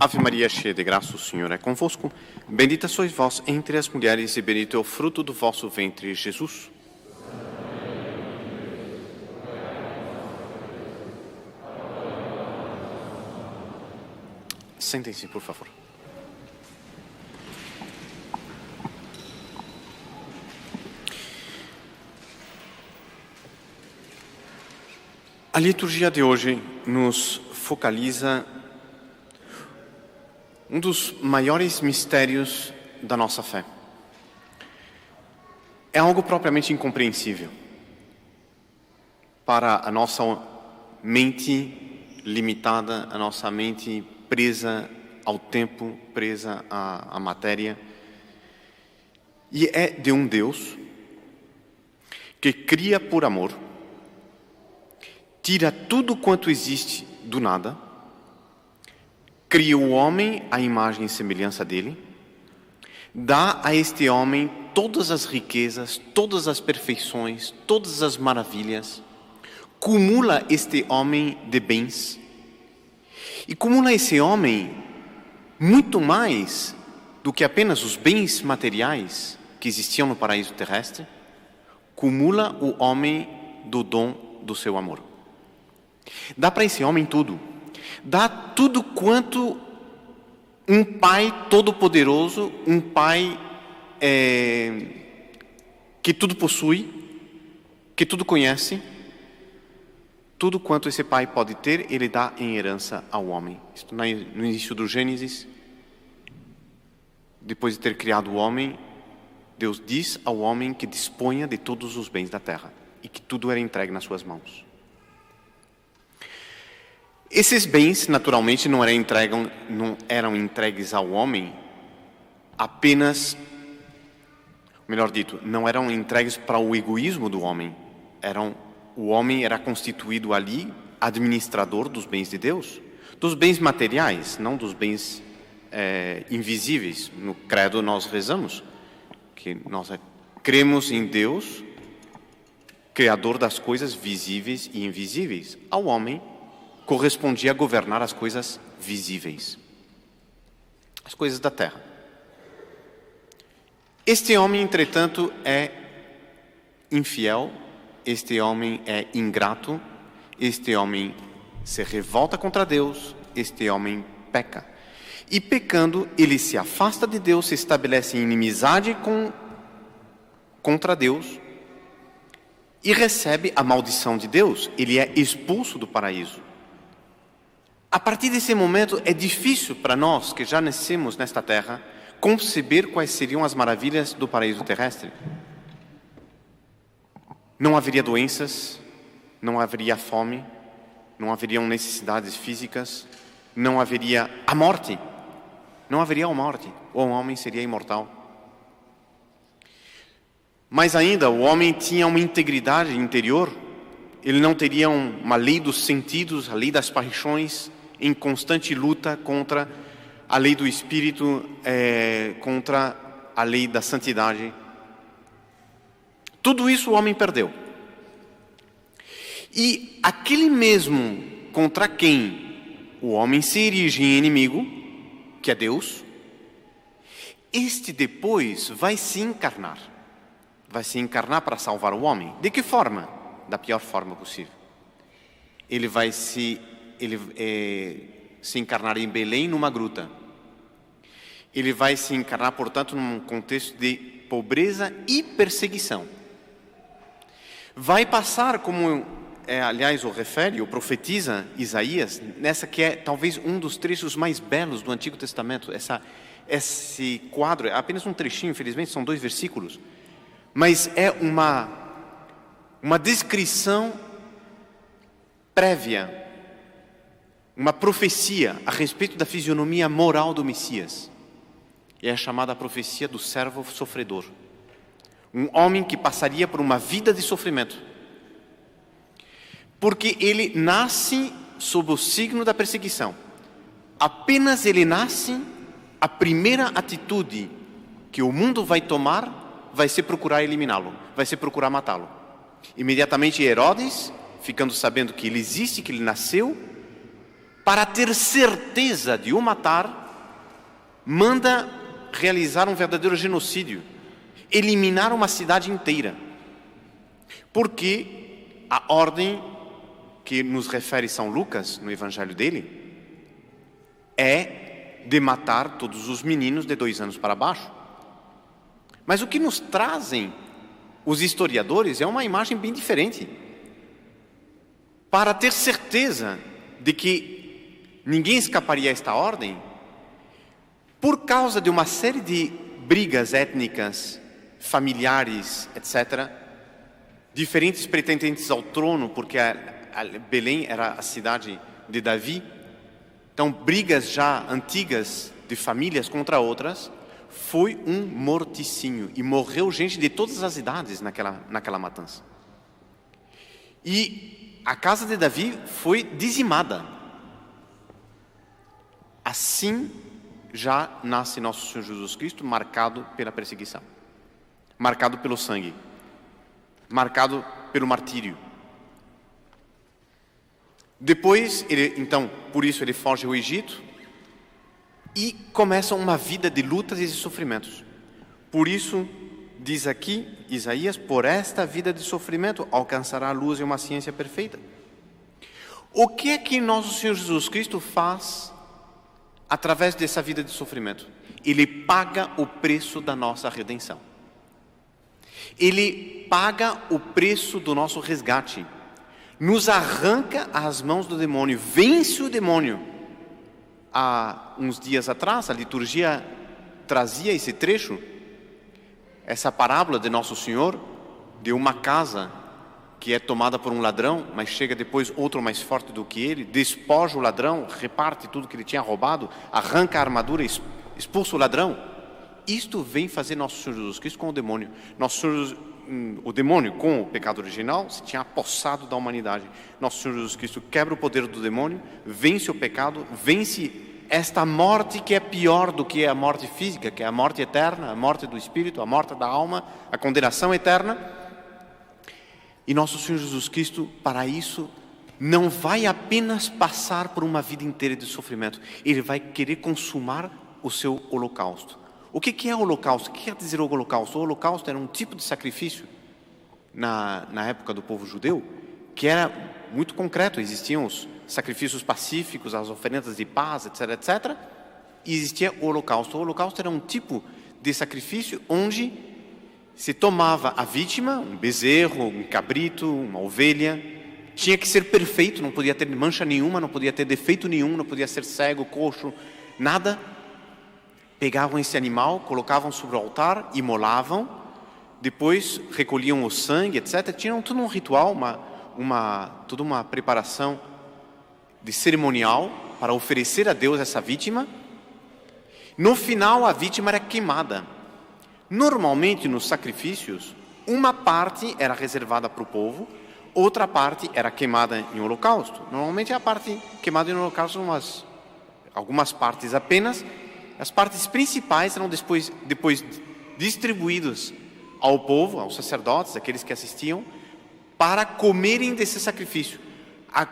Ave Maria, cheia de graça, o Senhor é convosco. Bendita sois vós entre as mulheres e bendito é o fruto do vosso ventre, Jesus. Sentem-se, por favor. A liturgia de hoje nos focaliza um dos maiores mistérios da nossa fé. É algo propriamente incompreensível para a nossa mente limitada, a nossa mente presa ao tempo, presa à matéria. E é de um Deus que cria por amor, tira tudo quanto existe do nada, cria o homem à imagem e semelhança dele, dá a este homem todas as riquezas, todas as perfeições, todas as maravilhas, cumula este homem de bens, e cumula esse homem muito mais do que apenas os bens materiais que existiam no paraíso terrestre, cumula o homem do dom do seu amor. Dá para esse homem tudo. Dá tudo quanto um pai todo-poderoso, um pai que tudo possui, que tudo conhece, tudo quanto esse pai pode ter, ele dá em herança ao homem. Isto no início do Gênesis, depois de ter criado o homem, Deus diz ao homem que disponha de todos os bens da terra e que tudo era entregue nas suas mãos. Esses bens, naturalmente, não eram entregues ao homem apenas, melhor dito, não eram entregues para o egoísmo do homem. O homem era constituído ali administrador dos bens de Deus, dos bens materiais, não dos bens invisíveis. No credo nós rezamos que nós cremos em Deus, Criador das coisas visíveis e invisíveis. Ao homem correspondia a governar as coisas visíveis, as coisas da terra. Este homem, entretanto, é infiel, este homem é ingrato, este homem se revolta contra Deus, este homem peca. E pecando, ele se afasta de Deus, se estabelece em inimizade contra Deus e recebe a maldição de Deus. Ele é expulso do paraíso. A partir desse momento, é difícil para nós, que já nascemos nesta terra, conceber quais seriam as maravilhas do paraíso terrestre. Não haveria doenças, não haveria fome, não haveriam necessidades físicas, não haveria a morte. Não haveria a morte, o homem seria imortal. Mas ainda, o homem tinha uma integridade interior, ele não teria uma lei dos sentidos, a lei das paixões, em constante luta contra a lei do Espírito, contra a lei da santidade. Tudo isso o homem perdeu. E aquele mesmo contra quem o homem se erige em inimigo, que é Deus, este depois vai se encarnar. Vai se encarnar para salvar o homem. De que forma? Da pior forma possível. Ele vai se encarnar em Belém, numa gruta. Ele vai se encarnar, portanto, num contexto de pobreza e perseguição. Vai passar, como, aliás, o profetiza Isaías, nessa que é talvez um dos trechos mais belos do Antigo Testamento. Esse quadro, é apenas um trechinho, infelizmente, são 2 versículos, mas é uma descrição prévia, uma profecia a respeito da fisionomia moral do Messias. É a chamada profecia do servo sofredor. Um homem que passaria por uma vida de sofrimento. Porque ele nasce sob o signo da perseguição. Apenas ele nasce, a primeira atitude que o mundo vai tomar vai ser procurar eliminá-lo, vai ser procurar matá-lo. Imediatamente Herodes, ficando sabendo que ele existe, que ele nasceu, para ter certeza de o matar, manda realizar um verdadeiro genocídio, eliminar uma cidade inteira. Porque a ordem que nos refere São Lucas, no evangelho dele, é de matar todos os meninos de 2 anos para baixo. Mas o que nos trazem os historiadores é uma imagem bem diferente. Para ter certeza de que ninguém escaparia a esta ordem, por causa de uma série de brigas étnicas, familiares, etc., diferentes pretendentes ao trono, porque Belém era a cidade de Davi, então brigas já antigas de famílias contra outras, foi um morticínio e morreu gente de todas as idades naquela matança. E a casa de Davi foi dizimada. Assim já nasce nosso Senhor Jesus Cristo, marcado pela perseguição, marcado pelo sangue, marcado pelo martírio. Depois, então, por isso ele foge ao Egito e começa uma vida de lutas e de sofrimentos. Por isso, diz aqui Isaías, por esta vida de sofrimento alcançará a luz e uma ciência perfeita. O que é que nosso Senhor Jesus Cristo faz através dessa vida de sofrimento? Ele paga o preço da nossa redenção. Ele paga o preço do nosso resgate. Nos arranca as mãos do demônio, vence o demônio. Há uns dias atrás, a liturgia trazia esse trecho, essa parábola de Nosso Senhor, de uma casa que é tomada por um ladrão, mas chega depois outro mais forte do que ele, despoja o ladrão, reparte tudo que ele tinha roubado, arranca a armadura, expulsa o ladrão. Isto vem fazer Nosso Senhor Jesus Cristo com o demônio. O demônio, com o pecado original, se tinha apossado da humanidade. Nosso Senhor Jesus Cristo quebra o poder do demônio, vence o pecado, vence esta morte que é pior do que a morte física, que é a morte eterna, a morte do espírito, a morte da alma, a condenação eterna. E nosso Senhor Jesus Cristo, para isso, não vai apenas passar por uma vida inteira de sofrimento, ele vai querer consumar o seu holocausto. O que é o holocausto? O que quer dizer o holocausto? O holocausto era um tipo de sacrifício na época do povo judeu, que era muito concreto. Existiam os sacrifícios pacíficos, as oferendas de paz, etc, etc. E existia o holocausto. O holocausto era um tipo de sacrifício onde se tomava a vítima, um bezerro, um cabrito, uma ovelha, tinha que ser perfeito, não podia ter mancha nenhuma, não podia ter defeito nenhum, não podia ser cego, coxo, nada. Pegavam esse animal, colocavam sobre o altar, imolavam, depois recolhiam o sangue, etc. Tinham todo um ritual, toda uma preparação de cerimonial para oferecer a Deus essa vítima. No final, a vítima era queimada. Normalmente, nos sacrifícios, uma parte era reservada para o povo, outra parte era queimada em holocausto. Normalmente, a parte queimada em holocausto são algumas partes apenas. As partes principais eram depois distribuídas ao povo, aos sacerdotes, aqueles que assistiam, para comerem desse sacrifício.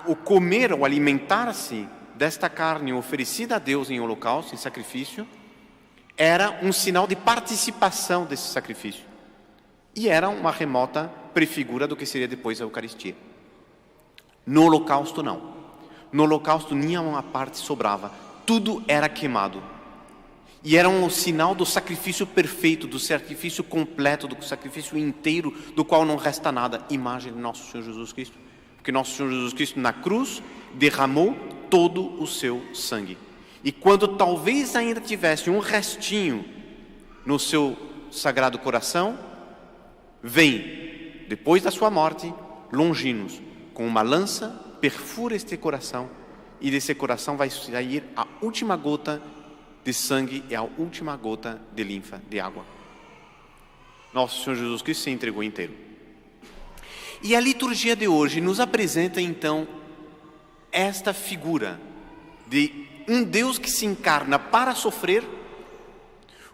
O comer ou alimentar-se desta carne oferecida a Deus em holocausto, em sacrifício, era um sinal de participação desse sacrifício. E era uma remota prefigura do que seria depois a Eucaristia. No holocausto não. No holocausto nenhuma parte sobrava. Tudo era queimado. E era um sinal do sacrifício perfeito, do sacrifício completo, do sacrifício inteiro, do qual não resta nada. Imagem de nosso Senhor Jesus Cristo. Porque nosso Senhor Jesus Cristo na cruz derramou todo o seu sangue. E quando talvez ainda tivesse um restinho no seu sagrado coração, vem, depois da sua morte, Longinos, com uma lança, perfura este coração, e desse coração vai sair a última gota de sangue e a última gota de linfa, de água. Nosso Senhor Jesus Cristo se entregou inteiro. E a liturgia de hoje nos apresenta então esta figura de um Deus que se encarna para sofrer,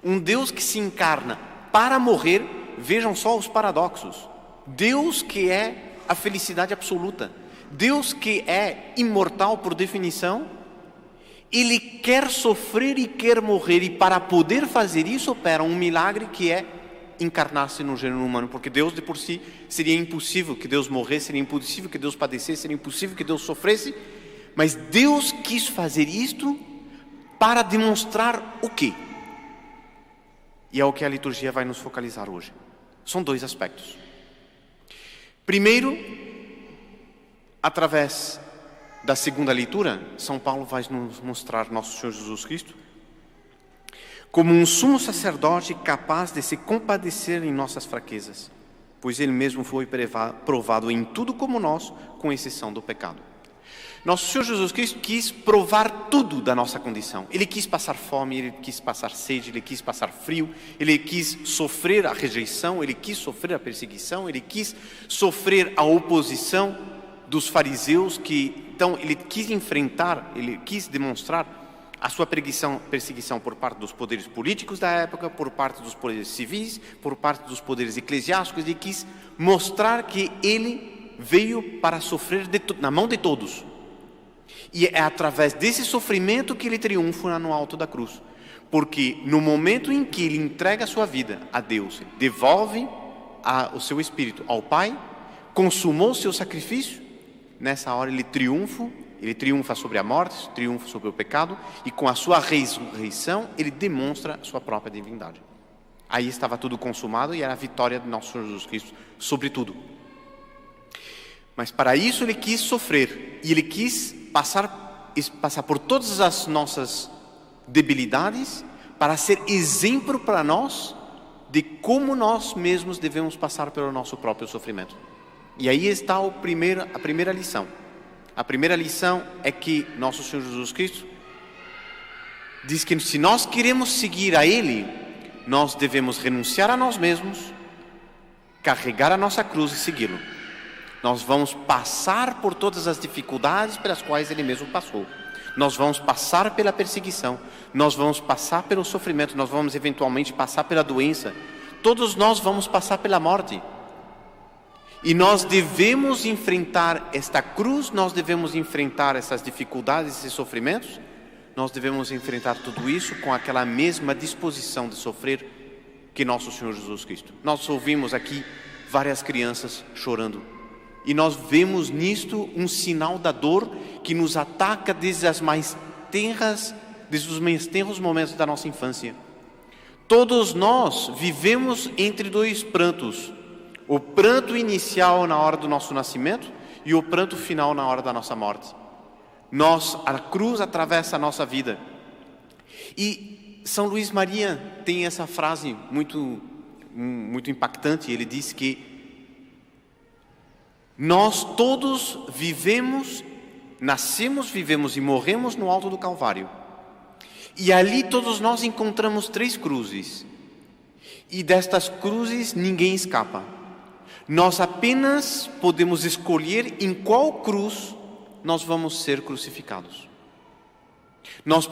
um Deus que se encarna para morrer. Vejam só os paradoxos. Deus que é a felicidade absoluta, Deus que é imortal por definição, Ele quer sofrer e quer morrer, e para poder fazer isso opera um milagre que é encarnar-se no gênero humano, porque Deus de por si seria impossível que Deus morresse, seria impossível que Deus padecesse, seria impossível que Deus sofresse, mas Deus quis fazer isto para demonstrar o quê? E é o que a liturgia vai nos focalizar hoje. São dois aspectos. Primeiro, através da segunda leitura, São Paulo vai nos mostrar nosso Senhor Jesus Cristo como um sumo sacerdote capaz de se compadecer em nossas fraquezas, pois ele mesmo foi provado em tudo como nós, com exceção do pecado. Nosso Senhor Jesus Cristo quis provar tudo da nossa condição. Ele quis passar fome, ele quis passar sede, ele quis passar frio, ele quis sofrer a rejeição, ele quis sofrer a perseguição, ele quis sofrer a oposição dos fariseus, então ele quis enfrentar, ele quis demonstrar a sua perseguição por parte dos poderes políticos da época, por parte dos poderes civis, por parte dos poderes eclesiásticos. Ele quis mostrar que ele veio para sofrer na mão de todos. E é através desse sofrimento que ele triunfa no alto da cruz. Porque no momento em que ele entrega a sua vida a Deus, devolve o seu espírito ao Pai, consumou o seu sacrifício, nessa hora ele triunfa sobre a morte, triunfa sobre o pecado, e com a sua ressurreição ele demonstra a sua própria divindade. Aí estava tudo consumado e era a vitória de nosso Senhor Jesus Cristo sobre tudo. Mas para isso ele quis sofrer, e ele quis passar por todas as nossas debilidades, para ser exemplo para nós de como nós mesmos devemos passar pelo nosso próprio sofrimento. E aí está a primeira lição. A primeira lição é que nosso Senhor Jesus Cristo diz que se nós queremos seguir a Ele, nós devemos renunciar a nós mesmos, carregar a nossa cruz e segui-lo. Nós vamos passar por todas as dificuldades pelas quais Ele mesmo passou. Nós vamos passar pela perseguição, nós vamos passar pelo sofrimento, nós vamos eventualmente passar pela doença. Todos nós vamos passar pela morte. E nós devemos enfrentar esta cruz, nós devemos enfrentar essas dificuldades, esses sofrimentos, nós devemos enfrentar tudo isso com aquela mesma disposição de sofrer que nosso Senhor Jesus Cristo. Nós ouvimos aqui várias crianças chorando, e nós vemos nisto um sinal da dor que nos ataca desde os mais tenros momentos da nossa infância. Todos nós vivemos entre dois prantos. O pranto inicial na hora do nosso nascimento e o pranto final na hora da nossa morte. A cruz atravessa a nossa vida. E São Luís Maria tem essa frase muito impactante. Ele diz que nós todos nascemos, vivemos e morremos no alto do Calvário. E ali todos nós encontramos 3 cruzes. E destas cruzes ninguém escapa. Nós apenas podemos escolher em qual cruz nós vamos ser crucificados. Nós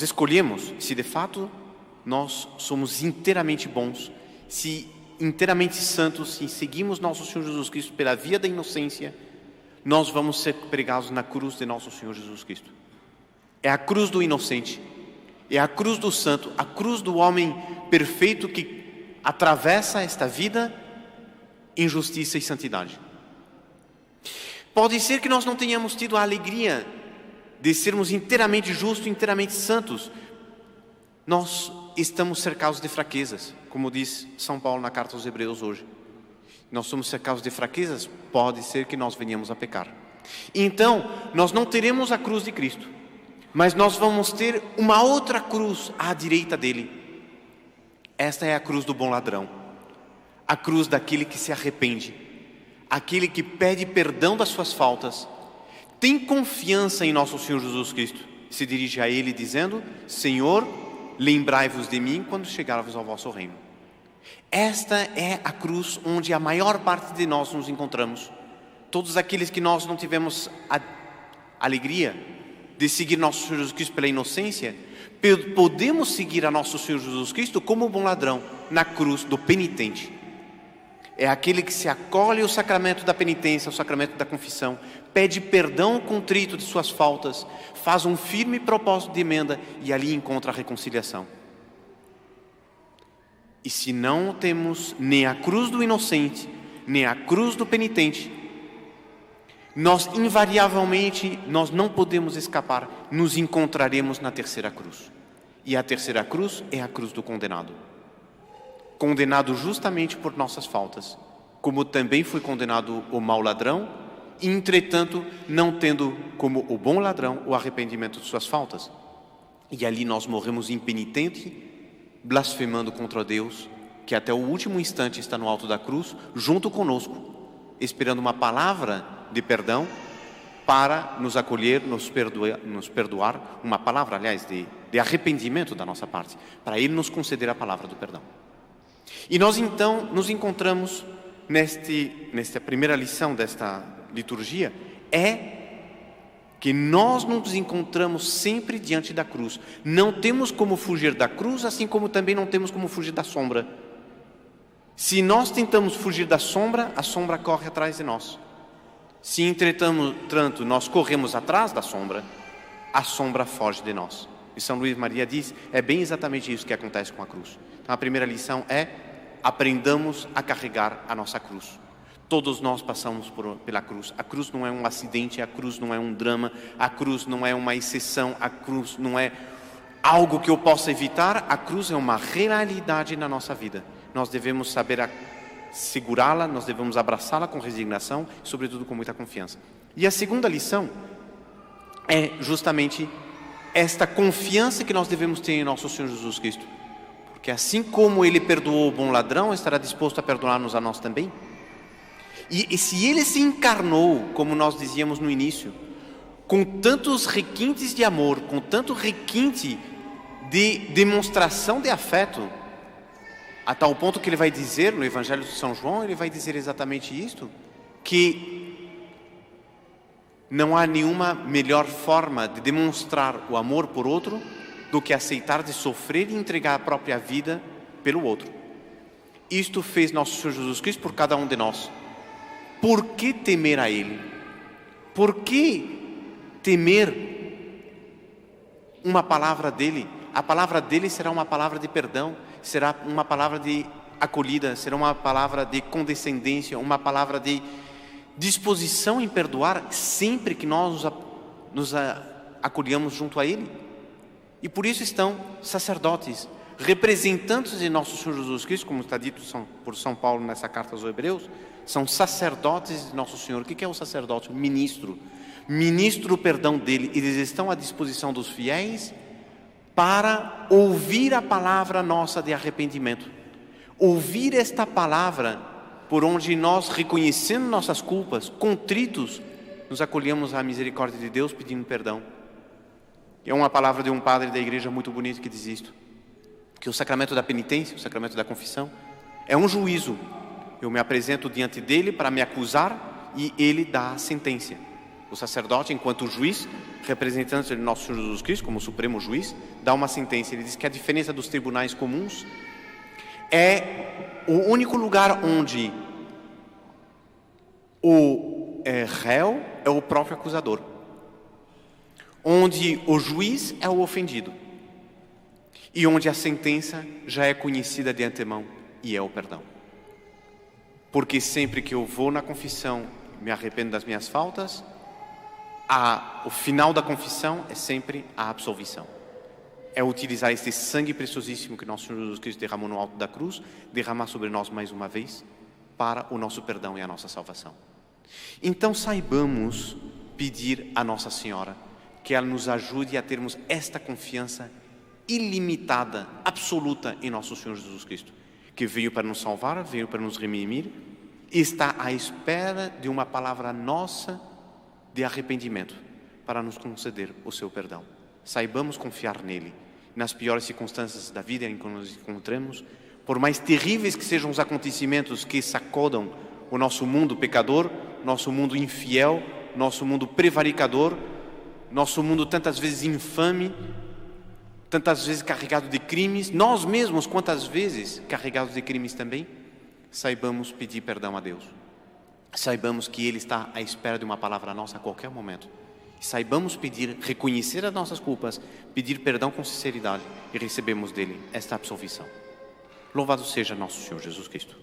escolhemos se de fato nós somos inteiramente bons, se inteiramente santos, se seguimos nosso Senhor Jesus Cristo pela via da inocência, nós vamos ser pregados na cruz de nosso Senhor Jesus Cristo. É a cruz do inocente, é a cruz do santo, a cruz do homem perfeito que atravessa esta vida em justiça e santidade. Pode ser que nós não tenhamos tido a alegria de sermos inteiramente justos, inteiramente santos. Nós estamos cercados de fraquezas, como diz São Paulo na carta aos Hebreus hoje. Nós somos cercados de fraquezas, pode ser que nós venhamos a pecar. Então, nós não teremos a cruz de Cristo, mas nós vamos ter uma outra cruz à direita dele. Esta é a cruz do bom ladrão, a cruz daquele que se arrepende, aquele que pede perdão das suas faltas, tem confiança em nosso Senhor Jesus Cristo, se dirige a Ele dizendo: Senhor, lembrai-vos de mim quando chegarmos ao vosso reino. Esta é a cruz onde a maior parte de nós nos encontramos. Todos aqueles que nós não tivemos a alegria de seguir nosso Senhor Jesus Cristo pela inocência, podemos seguir a nosso Senhor Jesus Cristo como o bom ladrão, na cruz do penitente. é aquele que se acolhe ao sacramento da penitência, ao sacramento da confissão, pede perdão contrito de suas faltas, faz um firme propósito de emenda e ali encontra a reconciliação. E se não temos nem a cruz do inocente, nem a cruz do penitente, nós invariavelmente, nós não podemos escapar, nos encontraremos na terceira cruz. E a terceira cruz é a cruz do condenado. Condenado justamente por nossas faltas, como também foi condenado o mau ladrão, e, entretanto, não tendo como o bom ladrão o arrependimento de suas faltas. E ali nós morremos impenitente, blasfemando contra Deus, que até o último instante está no alto da cruz, junto conosco, esperando uma palavra de perdão para nos acolher, nos perdoar, uma palavra, aliás, de arrependimento da nossa parte, para Ele nos conceder a palavra do perdão. E nós então nos encontramos nesta primeira lição desta liturgia, é que nós nos encontramos sempre diante da cruz. Não temos como fugir da cruz, assim como também não temos como fugir da sombra. Se nós tentamos fugir da sombra, a sombra corre atrás de nós. Se, entretanto, nós corremos atrás da sombra, a sombra foge de nós. E São Luís Maria diz, é bem exatamente isso que acontece com a cruz. Então, a primeira lição é, aprendamos a carregar a nossa cruz. Todos nós passamos pela cruz. A cruz não é um acidente, a cruz não é um drama, a cruz não é uma exceção, a cruz não é algo que eu possa evitar, a cruz é uma realidade na nossa vida. Nós devemos saber segurá-la, nós devemos abraçá-la com resignação e, sobretudo, com muita confiança. E a segunda lição é justamente esta confiança que nós devemos ter em nosso Senhor Jesus Cristo. Porque assim como Ele perdoou o bom ladrão, estará disposto a perdoar-nos a nós também. E se Ele se encarnou, como nós dizíamos no início, com tantos requintes de amor, com tanto requinte de demonstração de afeto, a tal ponto que Ele vai dizer no Evangelho de São João, Ele vai dizer exatamente isto, que não há nenhuma melhor forma de demonstrar o amor por outro do que aceitar de sofrer e entregar a própria vida pelo outro. Isto fez nosso Senhor Jesus Cristo por cada um de nós. Por que temer a Ele? Por que temer uma palavra dEle? A palavra dEle será uma palavra de perdão, será uma palavra de acolhida, será uma palavra de condescendência, uma palavra de disposição em perdoar sempre que nós nos acolhamos junto a Ele. E por isso estão sacerdotes, representantes de nosso Senhor Jesus Cristo, como está dito por São Paulo nessa carta aos Hebreus, são sacerdotes de nosso Senhor. O que é o sacerdote? Ministro o perdão dele. Eles estão à disposição dos fiéis para ouvir a palavra nossa de arrependimento. Ouvir esta palavra por onde nós, reconhecendo nossas culpas, contritos, nos acolhemos à misericórdia de Deus pedindo perdão. É uma palavra de um padre da igreja muito bonito que diz isto, que o sacramento da penitência, o sacramento da confissão, é um juízo. Eu me apresento diante dele para me acusar e ele dá a sentença. O sacerdote, enquanto juiz, representante de nosso Senhor Jesus Cristo, como supremo juiz, dá uma sentença. Ele diz que a diferença dos tribunais comuns é o único lugar onde o réu é o próprio acusador, onde o juiz é o ofendido e onde a sentença já é conhecida de antemão e é o perdão. Porque sempre que eu vou na confissão, me arrependo das minhas faltas, o final da confissão é sempre a absolvição. É utilizar este sangue preciosíssimo que nosso Senhor Jesus Cristo derramou no alto da cruz, derramar sobre nós mais uma vez, para o nosso perdão e a nossa salvação. Então saibamos pedir a Nossa Senhora que ela nos ajude a termos esta confiança ilimitada, absoluta em nosso Senhor Jesus Cristo, que veio para nos salvar, veio para nos redimir, e está à espera de uma palavra nossa de arrependimento para nos conceder o seu perdão. Saibamos confiar nele. Nas piores circunstâncias da vida em que nos encontramos, por mais terríveis que sejam os acontecimentos que sacodam o nosso mundo pecador, nosso mundo infiel, nosso mundo prevaricador, nosso mundo tantas vezes infame, tantas vezes carregado de crimes, nós mesmos quantas vezes carregados de crimes também, saibamos pedir perdão a Deus. Saibamos que Ele está à espera de uma palavra nossa a qualquer momento. Saibamos pedir, reconhecer as nossas culpas, pedir perdão com sinceridade e recebemos dele esta absolvição. Louvado seja nosso Senhor Jesus Cristo.